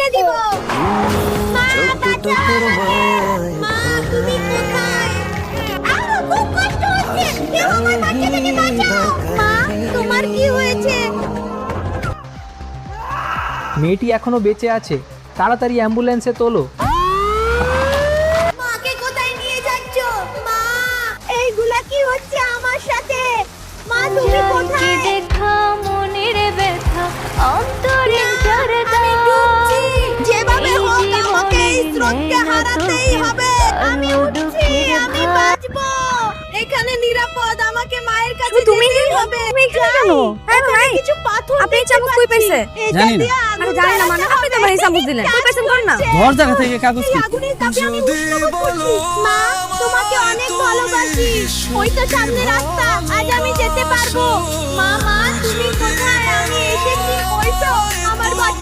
মেরে দিব। মা বাঁচাও, মা তুমি কোথায়? খুব কষ্ট হচ্ছে, কেউ আমার বাচ্চাটাকে বাঁচাও। মা তোমার কি হয়েছে? মেয়েটি এখনো বেঁচে আছে, তাড়াতাড়ি অ্যাম্বুলেন্সে তোলো। মাকে কোথায় নিয়ে যাচ্ছ? মা এইগুলা কি হচ্ছে আমার সাথে? মা তুমি কোথায়? দেখা মনের ব্যথা অন্তরে জড়তা, আমি ডুবছি, যেভাবে হোক আমাকে এই স্রোতকে হারাতেই হবে। আমি উঠছি, আমি বাঁচবো। এখানে নিরাপদ, আমাকে মায়ের কাছে যেতেই হবে। তুমি এখানে কেন? হ্যাঁ ভাই, কিছু পাথর আপনি এই চামচ কই পাইছে? জানি না। আরে জানি না মানে আপনি তো ভাই চামচ দিলেন, কই পাইছেন কোন না? ঘর জায়গা থেকে কাগজ কি? আগুনের তাপে আমি উষ্ণ বোধ করছি। মা তোমাকে অনেক ভালোবাসি। ওই তো সামনে রাস্তা, আজ আমি যেতে পারবো। মা মা তুমি কোথায়? আমি এসেছি, ওই তো আমার বাচ্চা।